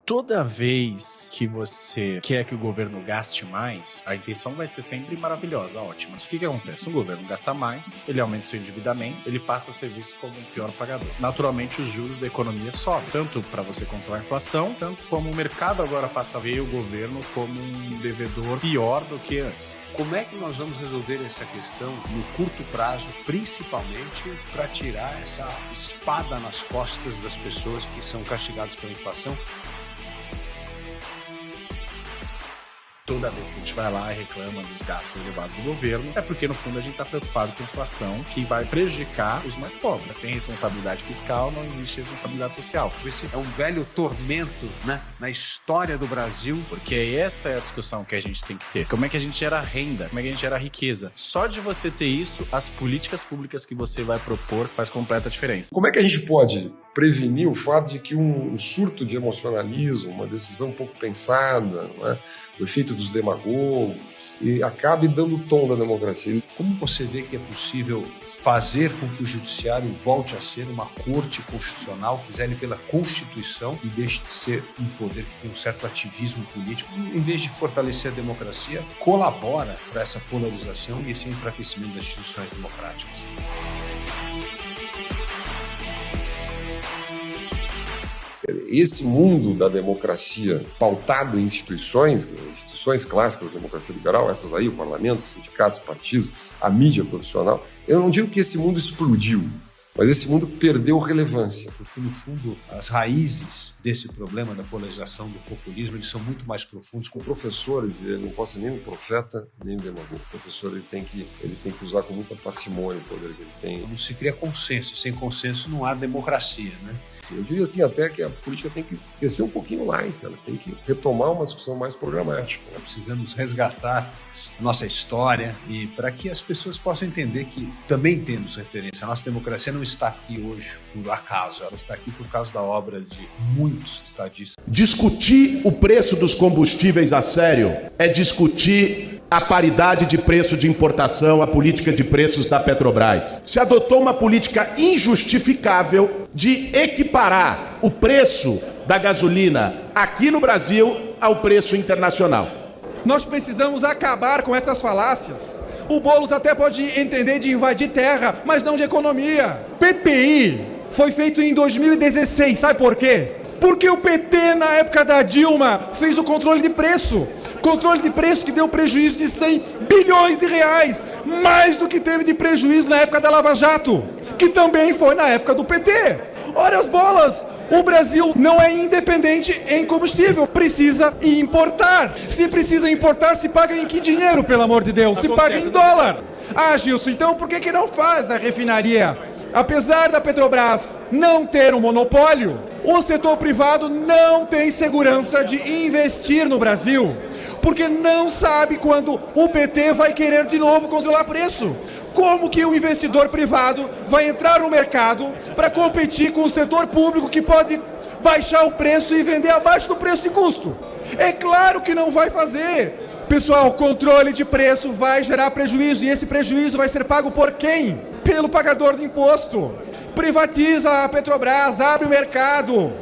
Toda vez que você quer que o governo gaste mais, a intenção vai ser sempre maravilhosa, ótima. Mas o que acontece? O governo gasta mais, ele aumenta seu endividamento, ele passa a ser visto como um pior pagador. Naturalmente, os juros da economia sobem, tanto para você controlar a inflação, tanto como o mercado agora passa a ver o governo como um devedor pior do que antes. Como é que nós vamos resolver essa questão no curto prazo, principalmente para tirar essa espada nas costas das pessoas que são castigadas pela inflação? Toda vez que a gente vai lá e reclama dos gastos elevados do governo, é porque no fundo a gente está preocupado com a inflação que vai prejudicar os mais pobres. Sem responsabilidade fiscal não existe responsabilidade social. Esse é um velho tormento, né, na história do Brasil. Porque essa é a discussão que a gente tem que ter. Como é que a gente gera renda? Como é que a gente gera riqueza? Só de você ter isso, as políticas públicas que você vai propor faz completa diferença. Como é que a gente pode prevenir o fato de que um surto de emocionalismo, uma decisão pouco pensada, não é? O efeito dos demagogos, e acabe dando tom da democracia? Como você vê que é possível fazer com que o judiciário volte a ser uma corte constitucional que zele pela Constituição e deixe de ser um poder que tem um certo ativismo político, em vez de fortalecer a democracia, colabora para essa polarização e esse enfraquecimento das instituições democráticas? Esse mundo da democracia pautado em instituições, as instituições clássicas da democracia liberal, essas aí, o parlamento, os sindicatos, os partidos, a mídia profissional, eu não digo que esse mundo explodiu, mas esse mundo perdeu relevância. Porque, no fundo, as raízes desse problema da polarização do populismo, eles são muito mais profundos. Com professores, ele não pode ser nem um profeta, nem um demagogo. O professor ele tem que usar com muita parcimônia o poder que ele tem. Não se cria consenso. Sem consenso não há democracia, né? Eu diria assim até que a política tem que esquecer um pouquinho laica, ela tem que retomar uma discussão mais programática. Nós precisamos resgatar a nossa história e para que as pessoas possam entender que também temos referência. A nossa democracia não está aqui hoje por acaso, ela está aqui por causa da obra de muitos estadistas. Discutir o preço dos combustíveis a sério é discutir a paridade de preço de importação, a política de preços da Petrobras. Se adotou uma política injustificável de equiparar o preço da gasolina aqui no Brasil ao preço internacional. Nós precisamos acabar com essas falácias. O Boulos até pode entender de invadir terra, mas não de economia. PPI foi feito em 2016, sabe por quê? Porque o PT, na época da Dilma, fez o controle de preço. Controle de preço que deu prejuízo de 100 bilhões de reais. Mais do que teve de prejuízo na época da Lava Jato, que também foi na época do PT. Ora as bolas, o Brasil não é independente em combustível, precisa importar. Se precisa importar, se paga em que dinheiro, pelo amor de Deus? Se paga em dólar. Ah, Gilson, então por que não faz a refinaria? Apesar da Petrobras não ter um monopólio, o setor privado não tem segurança de investir no Brasil, porque não sabe quando o PT vai querer de novo controlar preço. Como que o investidor privado vai entrar no mercado para competir com o setor público que pode baixar o preço e vender abaixo do preço de custo? É claro que não vai fazer. Pessoal, controle de preço vai gerar prejuízo e esse prejuízo vai ser pago por quem? Pelo pagador de imposto. Privatiza a Petrobras, abre o mercado.